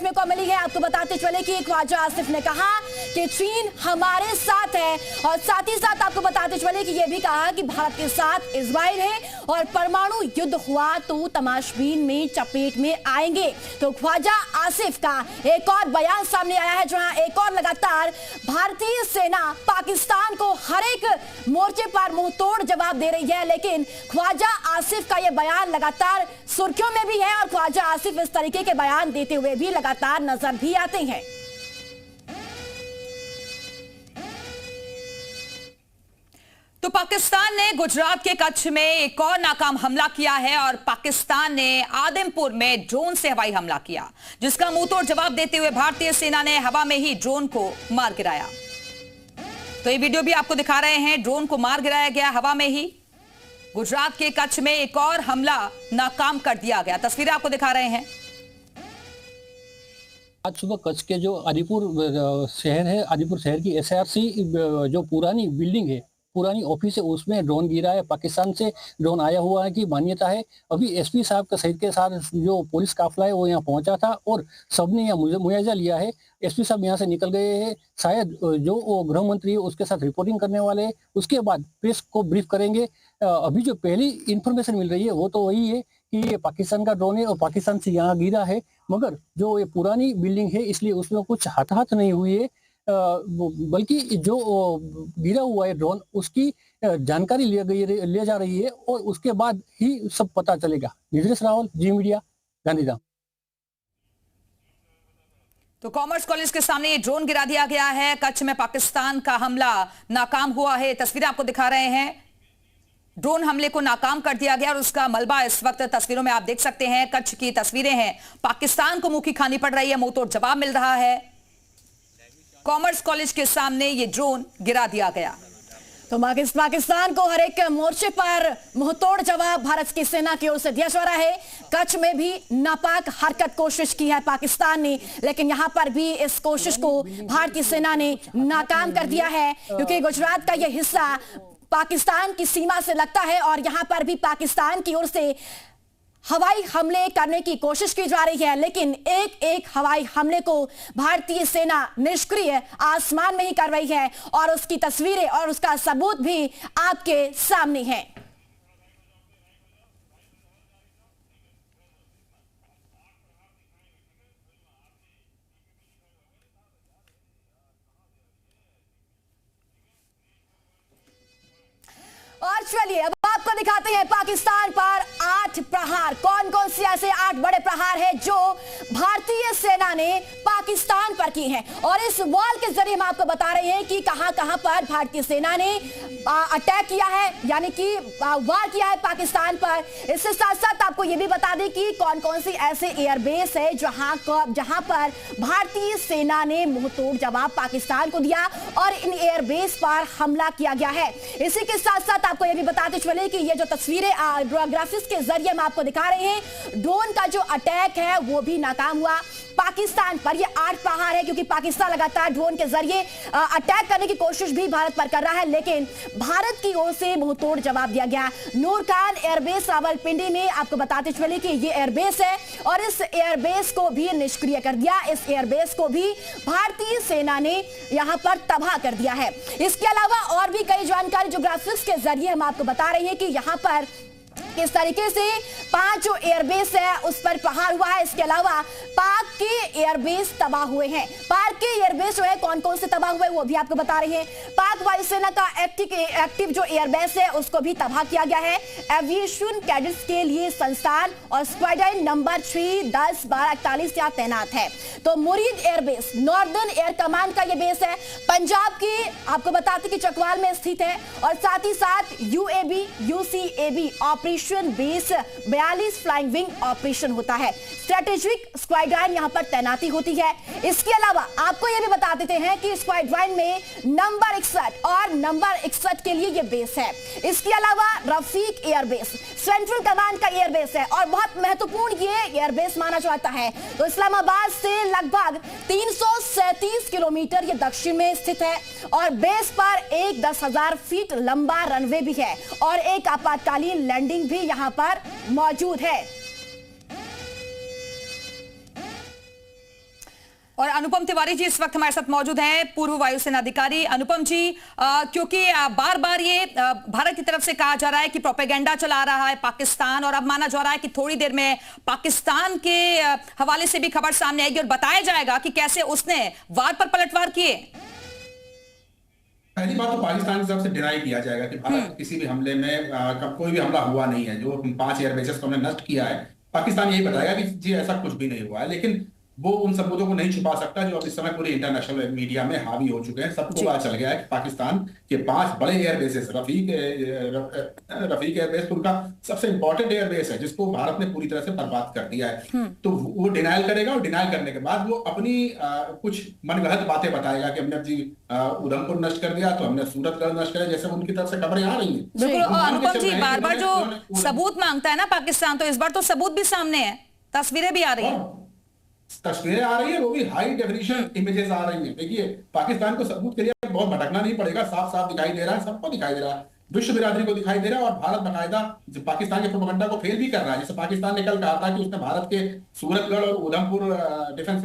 देखने को मिली है। आपको बताते चले कि ख्वाजा आसिफ ने कहा कि चीन हमारे साथ है और साथ ही साथ आपको बताते चले कि यह भी कहा कि भारत के साथ इजराइल है और परमाणु युद्ध हुआ तो तमाशबीन में चपेट में आएंगे। तो ख्वाजा आसिफ का एक और बयान सामने आया है, जहां एक और लगातार भारतीय सेना पाकिस्तान को हर एक मोर्चे पर मुंहतोड़ जवाब दे रही है। लेकिन ख्वाजा आसिफ का यह बयान लगातार सुर्खियों में भी है और ख्वाजा आसिफ इस तरीके के बयान देते हुए भी लगातार नजर भी आते हैं। तो पाकिस्तान ने गुजरात के कच्छ में एक और नाकाम हमला किया है और पाकिस्तान ने आदिमपुर में ड्रोन से हवाई हमला किया, जिसका मुंहतोड़ जवाब देते हुए भारतीय सेना ने हवा में ही ड्रोन को मार गिराया। तो ये वीडियो भी आपको दिखा रहे हैं, ड्रोन को मार गिराया गया हवा में ही। गुजरात के कच्छ में एक और हमला नाकाम कर दिया गया, तस्वीरें आपको दिखा रहे हैं। आज सुबह कच्छ के जो आदिपुर शहर है, आदिपुर शहर की SRC जो पुरानी बिल्डिंग है, पुरानी ऑफिस है, उसमें ड्रोन गिरा है। पाकिस्तान से ड्रोन आया हुआ है की मान्यता है। अभी SP साहब के सहित के साथ जो पुलिस काफिला है वो यहाँ पहुंचा था और सबने यहाँ मुआवजा लिया है। SP साहब यहाँ से निकल गए हैं, शायद जो गृह मंत्री है उसके साथ रिपोर्टिंग करने वाले हैं, उसके बाद प्रेस को ब्रीफ करेंगे। अभी जो पहली इंफॉर्मेशन मिल रही है वो तो वही है कि ये पाकिस्तान का ड्रोन है और पाकिस्तान से यहाँ गिरा है, मगर जो ये पुरानी बिल्डिंग है इसलिए उसमें कुछ हताहत नहीं हुई है, बल्कि जो गिरा हुआ है ड्रोन उसकी जानकारी ले जा रही है और उसके बाद ही सब पता चलेगा। निधेश रावल, जी मीडिया, गांधीधाम। तो कॉमर्स कॉलेज के सामने ये ड्रोन गिरा दिया गया है। कच्छ में पाकिस्तान का हमला नाकाम हुआ है, तस्वीरें आपको दिखा रहे हैं। ड्रोन हमले को नाकाम कर दिया गया और उसका मलबा इस वक्त तस्वीरों में आप देख सकते हैं। कच्छ की तस्वीरें हैं, पाकिस्तान को मुंह की खानी पड़ रही है, मुंहतोड़ जवाब मिल रहा है। कॉमर्स कॉलेज के सामने ये ड्रोन गिरा दिया गया। तो पाकिस्तान को हर एक मोर्चे पर मुंहतोड़ जवाब भारत की सेना की ओर से दिया जा रहा है। कच्छ में भी नापाक हरकत कोशिश की है पाकिस्तान ने, लेकिन यहां पर भी इस कोशिश को भारतीय सेना ने नाकाम कर दिया है, क्योंकि गुजरात का यह हिस्सा पाकिस्तान की सीमा से लगता है और यहां पर भी पाकिस्तान की ओर से हवाई हमले करने की कोशिश की जा रही है। लेकिन एक एक हवाई हमले को भारतीय सेना निष्क्रिय आसमान में ही कर रही है और उसकी तस्वीरें और उसका सबूत भी आपके सामने है। और चलिए अब आपको दिखाते हैं पाकिस्तान पर 8 प्रहार। कौन कौन से ऐसे 8 बड़े प्रहार हैं जो भारतीय सेना ने पाकिस्तान पर की हैं, और इस वॉल के जरिए हम आपको बता रहे हैं कि कहां कहां पर भारतीय सेना ने अटैक किया है, यानी कि वार किया है पाकिस्तान पर। इससे साथ साथ आपको यह भी बता दें कि कौन कौन सी ऐसे एयरबेस है जहां पर भारतीय सेना ने मुंहतोड़ जवाब पाकिस्तान को दिया और इन एयरबेस पर हमला किया गया है। इसी के साथ साथ आपको यह भी बताते चले कि ये जो तस्वीरें ग्राफिक्स के जरिए हम आपको दिखा रहे हैं, ड्रोन का जो अटैक है वो भी नाकाम हुआ पाकिस्तान पर। ये 8 प्रहार है, क्योंकि पाकिस्तान लगातार ड्रोन के जरिए अटैक करने की कोशिश भी भारत पर कर रहा है, लेकिन भारत की ओर से मुंहतोड़ जवाब दिया गया। नूर खान एयरबेस रावलपिंडी में आपको बताते चले कि ये एयरबेस है और इस एयरबेस को भी निष्क्रिय कर दिया। इस एयरबेस को भी भारतीय सेना ने यहां पर तबाह कर दिया है। इसके अलावा और भी कई जानकारी जो ग्राफिक्स के जरिए हम आपको बता रहे हैं कि यहां पर किस तरीके से 5 जो एयरबेस है उस पर प्रहार हुआ है। इसके अलावा पाक के एयरबेस तबाह हुए हैं। पाक के एयरबेस जो है कौन कौन से तबाह हुए वो भी आपको बता रहे हैं। पाक वायुसेना का एक्टिव जो एयरबेस है उसको भी तबाह किया गया है। एविएशन कैडेट्स के लिए संस्थान और स्क्वाड्रन नंबर 3, 10, 12, 41 यहाँ तैनात है। तो मुरीद एयरबेस नॉर्दर्न एयर कमांड का यह बेस है, पंजाब की आपको बताते कि चकवाल में स्थित है, और साथ ही साथ UCAB operation base 42 flying wing operation होता है। स्ट्रेटेजिक स्क्वाड्रन यहां पर तैनाती होती है। इसके अलावा आपको यह भी बता देते हैं कि स्क्वाड्रन में नंबर 61 और नंबर 61 के लिए यह बेस है। इसके अलावा रफीक एयरबेस सेंट्रल कमांड का एयरबेस है और बहुत महत्वपूर्ण ये एयरबेस माना जाता है। तो इस्लामाबाद से लगभग 337 किलोमीटर ये दक्षिण में स्थित है और बेस पर एक 10,000 फीट लंबा रनवे भी है और एक आपातकालीन लैंडिंग भी यहां पर मौजूद है। और अनुपम तिवारी जी इस वक्त हमारे साथ मौजूद हैं, पूर्व वायुसेना अधिकारी। अनुपम जी, क्योंकि बार बार ये भारत की तरफ से कहा जा रहा है कि प्रोपेगेंडा चला रहा है पाकिस्तान, और अब माना जा रहा है कि थोड़ी देर में पाकिस्तान के हवाले से भी खबर सामने आएगी और बताया जाएगा कि कैसे उसने वार पर पलटवार किए। पहली बात तो पाकिस्तान की तरफ से डिनाई किया जाएगा कि भारत किसी भी हमले में कोई भी हमला हुआ नहीं है। जो 5 एयर बेसेस को हमने नष्ट किया है, पाकिस्तान यही बताएगा कि जी ऐसा कुछ भी नहीं हुआ है। लेकिन वो उन सबूतों को नहीं छुपा सकता जो अब इस समय पूरी इंटरनेशनल मीडिया में हावी हो चुके हैं। सबको पता चल गया है कि पाकिस्तान के 5 बड़े एयर बेसेस, रफीक एयरबेस उनका सबसे इंपॉर्टेंट एयरबेस है, जिसको भारत ने पूरी तरह से बर्बाद कर दिया है। तो वो डिनाइल करेगा, और डिनाइल करने के बाद वो अपनी कुछ मनगढ़ंत बातें बताएगा कि हमने जी उधमपुर नष्ट कर दिया, तो हमने सूरतगढ़ नष्ट कर दिया, जैसे उनकी तरफ से खबरें आ रही है। बिल्कुल। अनुपम जी, बार बार जो सबूत मांगता है ना पाकिस्तान, तो इस बार तो सबूत भी सामने है, तस्वीरें भी आ रही है। तस्वीरें आ रही है, वो भी हाई डेफिनेशन इमेजेस आ रही हैं। देखिए, पाकिस्तान को सबूत के लिए बहुत भटकना नहीं पड़ेगा, साफ साफ दिखाई दे रहा है, सबको दिखाई दे रहा है, विश्व बिरादरी को दिखाई दे रहा है। और भारत बाकायदा पाकिस्तान के प्रोपेगेंडा को फेल भी कर रहा है। जैसे पाकिस्तान ने कल कहा था कि उसने भारत के सूरतगढ़ और उधमपुर डिफेंस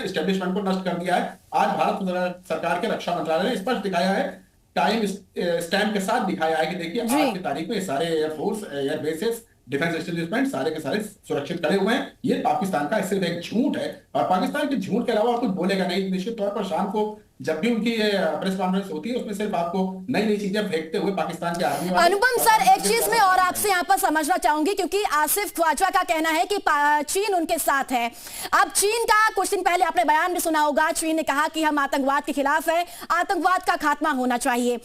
एस्टेब्लिशमेंट को नष्ट कर दिया है। आज भारत सरकार के रक्षा मंत्रालय ने स्पष्ट दिखाया है, टाइम स्टैम्प के साथ दिखाया है कि देखिए आज की तारीख में सारे air force, air bases, defence establishment सारे के सारे सुरक्षित खड़े हुए हैं। ये पाकिस्तान का सिर्फ एक झूठ है, और पाकिस्तान के झूठ के अलावा और कुछ बोलेगा नहीं। निश्चित तौर पर शाम को जब भी उनकी प्रेस कॉन्फ्रेंस होती है, उसमें सिर्फ आपको नई नई चीजें फेंकते हुए पाकिस्तान के आर्मी वाले। अनुपम सर, एक चीज मैं और आपसे यहाँ पर समझना चाहूंगी, क्योंकि आसिफ ख्वाजा का कहना है कि चीन उनके साथ है। अब चीन का कुछ दिन पहले आपने बयान भी सुना होगा, चीन ने कहा कि हम आतंकवाद के खिलाफ है, आतंकवाद का खात्मा होना चाहिए।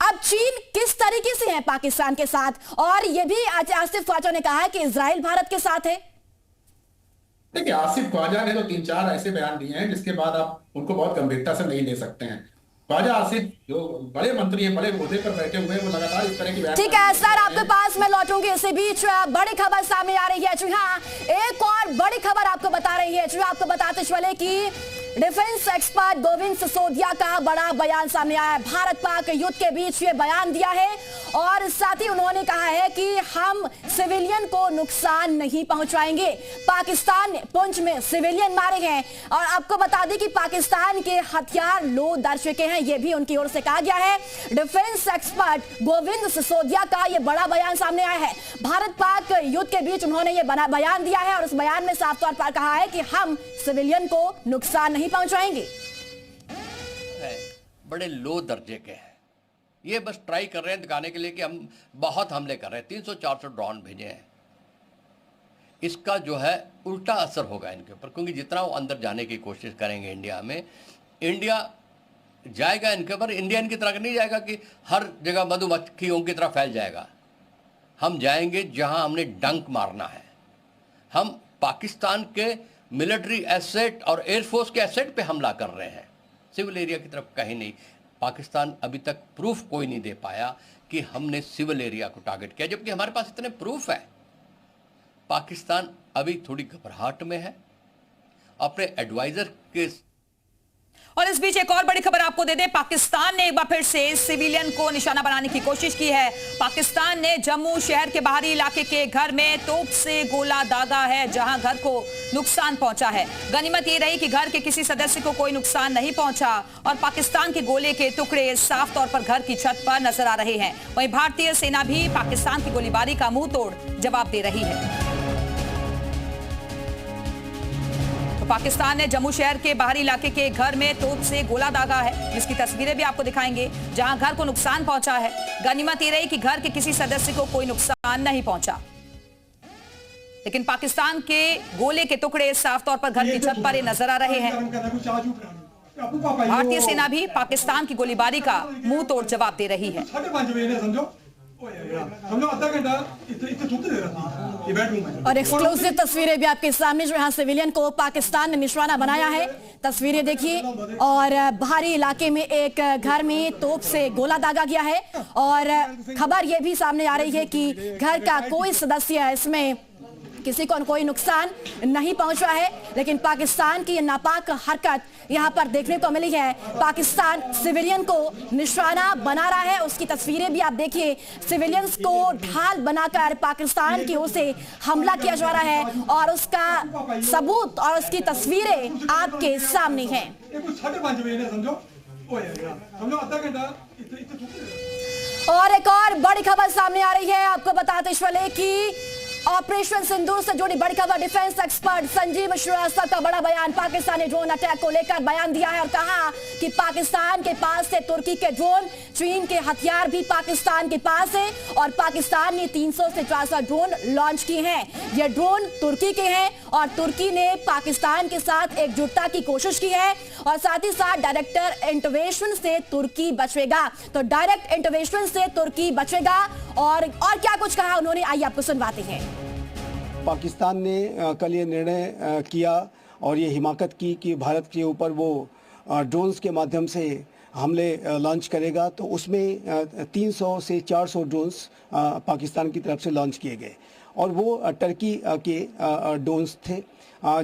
अब चीन किस तरीके से है पाकिस्तान के साथ? और यह भी आसिफ ख्वाजा ने कहा है कि इजराइल भारत के साथ है। देखिए, आसिफ ख्वाजा ने तो 3-4 ऐसे बयान दिए हैं जिसके बाद आप उनको बहुत गंभीरता से नहीं ले सकते हैं। ख्वाजा आसिफ जो बड़े मंत्री हैं, बड़े ओहदे पर बैठे हुए हैं, वो लगातार इस तरह की बयान। ठीक है सर, आपके पास मैं लौटूंगी। इसी बीच बड़ी खबर सामने आ रही है। जी हाँ, एक और बड़ी खबर आपको बता रही है। जी आपको बताते चले कि डिफेंस एक्सपर्ट गोविंद सिसोदिया का बड़ा बयान सामने आया है। भारत पाक युद्ध के बीच ये बयान दिया है, और साथ ही उन्होंने कहा है कि हम सिविलियन को नुकसान नहीं पहुंचाएंगे। पाकिस्तान ने पुंछ में सिविलियन मारे हैं, और आपको बता दें कि पाकिस्तान के हथियार लो दर चुके हैं, ये भी उनकी ओर से कहा गया है। डिफेंस एक्सपर्ट गोविंद सिसोदिया का ये बड़ा बयान सामने आया है। भारत पाक युद्ध के बीच उन्होंने ये बयान दिया है, और उस बयान में साफ तौर पर कहा है कि हम सिविलियन को नुकसान नहीं पहुंचाएंगे। बड़े लो दर्जे के हैं, ये बस ट्राई कर रहे हैं दिखाने के लिए कि हम बहुत हमले कर रहे हैं। 300-400 ड्रोन भेजे हैं। इसका जो है उल्टा असर होगा इनके ऊपर, क्योंकि जितना वो अंदर जाने की कोशिश करेंगे इंडिया में, इंडिया जाएगा इनके ऊपर। इंडिया इनकी तरह नहीं जाएगा कि हर जगह मधुमक्खियों की तरह फैल जाएगा। हम जाएंगे जहां हमने डंक मारना है। हम पाकिस्तान के मिलिट्री एसेट और एयरफोर्स के एसेट पे हमला कर रहे हैं, सिविल एरिया की तरफ कहीं नहीं। पाकिस्तान अभी तक प्रूफ कोई नहीं दे पाया कि हमने सिविल एरिया को टारगेट किया, जबकि हमारे पास इतने प्रूफ है। पाकिस्तान अभी थोड़ी घबराहट में है अपने एडवाइजर के। और इस बीच एक और बड़ी खबर आपको दे दें, पाकिस्तान ने एक बार फिर से सिविलियन को निशाना बनाने की कोशिश की है। पाकिस्तान ने जम्मू शहर के बाहरी इलाके के घर में तोप से गोला दागा है, जहां घर को नुकसान पहुंचा है। गनीमत ये रही कि घर के किसी सदस्य को कोई नुकसान नहीं पहुंचा, और पाकिस्तान के गोले के टुकड़े साफ तौर पर घर की छत पर नजर आ रहे हैं। वहीं भारतीय सेना भी पाकिस्तान की गोलीबारी का मुंह तोड़ जवाब दे रही है। पाकिस्तान ने जम्मू शहर के बाहरी इलाके के घर में तोप से गोला दागा है, जिसकी तस्वीरें भी आपको दिखाएंगे, जहां घर को नुकसान पहुंचा है। गनीमत ये रही कि घर के किसी सदस्य को कोई नुकसान नहीं पहुंचा, लेकिन पाकिस्तान के गोले के टुकड़े साफ तौर पर घर की छत पर नजर आ रहे हैं। भारतीय सेना भी पाकिस्तान की गोलीबारी का मुंह तोड़ जवाब दे रही है। और एक्सक्लूसिव तस्वीरें भी आपके सामने, जहां सिविलियन को पाकिस्तान ने निशाना बनाया है। तस्वीरें देखिए, और बाहरी इलाके में एक घर में तोप से गोला दागा गया है, और खबर यह भी सामने आ रही है कि घर का कोई सदस्य इसमें किसी को कोई नुकसान नहीं पहुंचा है, लेकिन पाकिस्तान की ये नापाक हरकत यहां पर देखने को मिली है। पाकिस्तान सिविलियन को निशाना बना रहा है, उसकी तस्वीरें भी आप देखिए, सिविलियंस को ढाल बनाकर पाकिस्तान की ओर से हमला किया जा रहा है और उसका सबूत और उसकी तस्वीरें आपके सामने हैं। और एक और बड़ी खबर सामने आ रही है, आपको बताते चले कि ऑपरेशन सिंदूर से जुड़ी बड़ी खबर। डिफेंस एक्सपर्ट संजीव श्रीवास्तव का बड़ा बयान, पाकिस्तानी ड्रोन अटैक को लेकर बयान दिया है और कहा कि पाकिस्तान के पास से तुर्की के ड्रोन, चीन के हथियार भी पाकिस्तान के पास है और पाकिस्तान ने 300 से 400 ड्रोन लॉन्च किए हैं। ये ड्रोन तुर्की के हैं और तुर्की ने पाकिस्तान के साथ एकजुटता की कोशिश की है और साथ ही साथ डायरेक्ट इंटरवेंशन से तुर्की बचेगा। तो डायरेक्ट इंटरवेंशन से तुर्की बचेगा और क्या कुछ कहा उन्होंने, आइए आपको सुनवाते हैं। पाकिस्तान ने कल ये निर्णय किया और ये हिमाकत की कि भारत के ऊपर वो ड्रोन्स के माध्यम से हमले लॉन्च करेगा, तो उसमें 300 से 400 ड्रोन्स पाकिस्तान की तरफ से लॉन्च किए गए और वो टर्की के ड्रोन्स थे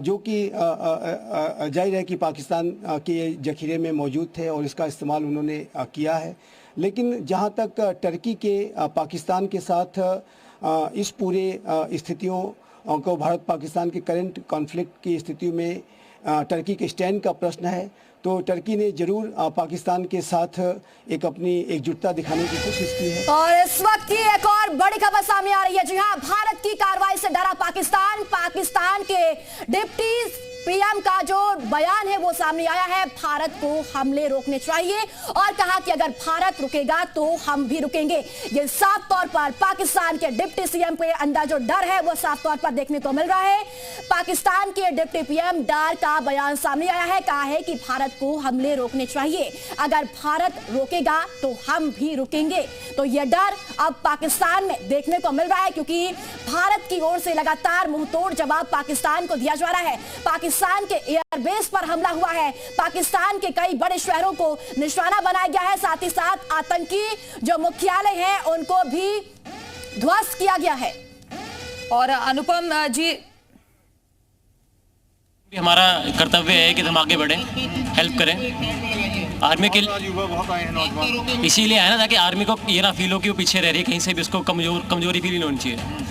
जो कि जाहिर है कि पाकिस्तान के जखीरे में मौजूद थे और इसका इस्तेमाल उन्होंने किया है। लेकिन जहाँ तक टर्की के पाकिस्तान के साथ इस पूरे स्थितियों को, भारत पाकिस्तान के करंट कॉन्फ्लिक्ट की स्थिति में टर्की के स्टैंड का प्रश्न है, तो टर्की ने जरूर पाकिस्तान के साथ एक अपनी एकजुटता दिखाने की कोशिश की है। और इस वक्त की एक और बड़ी खबर सामने आ रही है। जी हां, भारत की कार्रवाई से डरा पाकिस्तान। पाकिस्तान के डिप्टी पीएम का जो बयान है वो सामने आया है, भारत को हमले रोकने चाहिए और कहा कि अगर भारत रुकेगा तो हम भी रुकेंगे। ये साफ तौर पर पाकिस्तान के डिप्टी सीएम के अंदर जो डर है वो साफ तौर पर देखने को मिल रहा है। पाकिस्तान के डिप्टी पीएम डर का बयान सामने आया है, कहा है कि भारत को हमले रोकने चाहिए, अगर भारत रोकेगा तो हम भी रुकेंगे। तो ये डर अब पाकिस्तान में देखने को मिल रहा है क्योंकि भारत की ओर से लगातार मुंहतोड़ जवाब पाकिस्तान को दिया जा रहा है। पाकिस्तान के एयरबेस पर हमला हुआ है, पाकिस्तान के कई बड़े शहरों को निशाना बनाया गया है, साथ ही साथ आतंकी जो मुख्यालय हैं उनको भी ध्वस्त किया गया है। और अनुपम जी, हमारा कर्तव्य है कि हम आगे बढ़ें, हेल्प करें आर्मी के, इसीलिए है ना ताकि आर्मी को ये ना फील हो कि वो पीछे रह रही है, कहीं से भी उसको कमजोरी फील नहीं होनी चाहिए।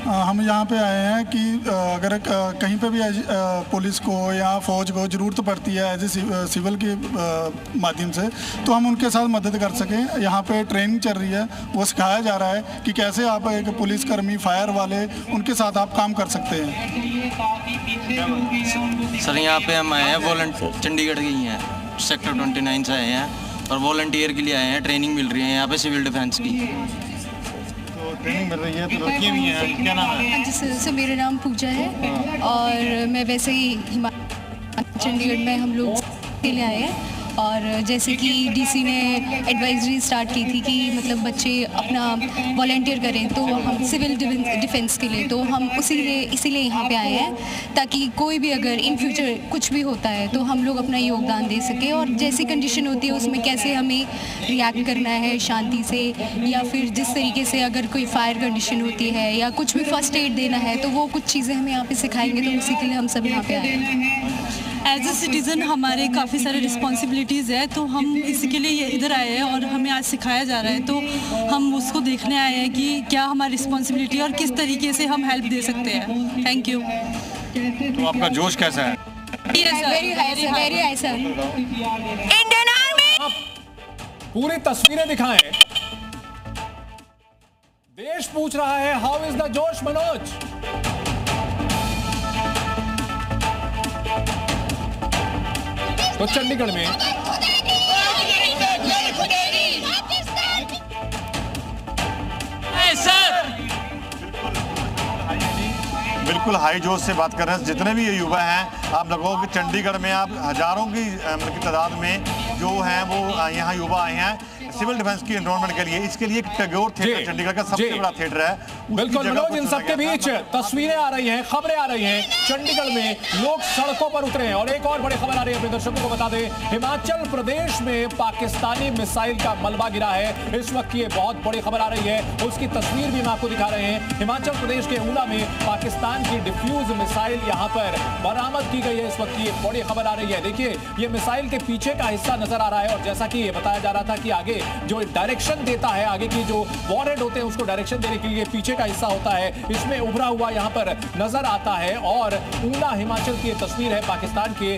हम यहाँ पे आए हैं कि अगर कहीं पे भी पुलिस को या फौज को ज़रूरत पड़ती है एज ए सिविल के माध्यम से, तो हम उनके साथ मदद कर सकें। यहाँ पे ट्रेनिंग चल रही है, वो सिखाया जा रहा है कि कैसे आप एक पुलिसकर्मी, फायर वाले, उनके साथ आप काम कर सकते हैं। सर यहाँ पे हम आए हैं चंडीगढ़ के ही हैं, सेक्टर 29 से आए हैं और वॉलंटियर के लिए आए हैं। ट्रेनिंग मिल रही है यहाँ पे सिविल डिफेंस की। ट्रेनिंग मिल रही है तो लड़कियाँ भी हैं, क्या नाम है? जी सर, मेरा नाम पूजा है और मैं वैसे ही चंडीगढ़ में हम लोग के लिए आए हैं और जैसे कि डीसी ने एडवाइजरी स्टार्ट की थी कि मतलब बच्चे अपना वॉलंटियर करें, तो हम सिविल डिफेंस के लिए, तो हम इसीलिए यहाँ पे आए हैं ताकि कोई भी अगर इन फ्यूचर कुछ भी होता है तो हम लोग अपना योगदान दे सकें और जैसी कंडीशन होती है उसमें कैसे हमें रिएक्ट करना है शांति से, या फिर जिस तरीके से अगर कोई फायर कंडीशन होती है या कुछ भी फर्स्ट एड देना है तो वो कुछ चीज़ें हमें यहाँ पे सिखाएंगे, तो उसी के लिए हम सब यहाँ पे आए हैं। एज ए सिटीज़न हमारे काफ़ी सारे रिस्पॉन्सिबिलिटीज़ है, तो हम इसी के लिए इधर आए हैं और हमें आज सिखाया जा रहा है, तो हम उसको देखने आए हैं कि क्या हमारी रिस्पॉन्सिबिलिटी और किस तरीके से हम हेल्प दे सकते हैं। Thank you. तो आपका जोश कैसा है? Very high sir. Indian army पूरी तस्वीरें दिखाएं। देश पूछ रहा है हाउ इज द जोश मनोज? तो चंडीगढ़ में बिल्कुल हाई जोश से बात कर रहे हैं। जितने भी ये युवा हैं, आप लगभग कि चंडीगढ़ में आप हजारों की तादाद में जो हैं वो यहाँ युवा आए हैं सिविल डिफेंस की एनरोलमेंट के लिए, इसके लिए टैगोर थिएटर चंडीगढ़ का सबसे बड़ा थिएटर है। बिल्कुल मनोज, इन सबके बीच तस्वीरें आ रही हैं, खबरें आ रही हैं, चंडीगढ़ में लोग सड़कों पर उतरे हैं। और एक और बड़ी खबर आ रही है, अपने दर्शकों को बता दें, हिमाचल प्रदेश में पाकिस्तानी मिसाइल का मलबा गिरा है। इस वक्त ये बहुत बड़ी खबर आ रही है, उसकी तस्वीर भी हम आपको दिखा रहे हैं। हिमाचल प्रदेश के ऊना में पाकिस्तान की डिफ्यूज मिसाइल यहां पर बरामद की गई है। इस वक्त ये बड़ी खबर आ रही है। देखिए, ये मिसाइल के पीछे का हिस्सा नजर आ रहा है, और जैसा कि ये बताया जा रहा था कि आगे जो डायरेक्शन देता है, आगे की जो वॉरहेड होते हैं उसको डायरेक्शन देने के लिए पीछे का हिस्सा होता है, इसमें उभरा हुआ यहां पर नजर आता है। और ऊना हिमाचल की तस्वीर है पाकिस्तान के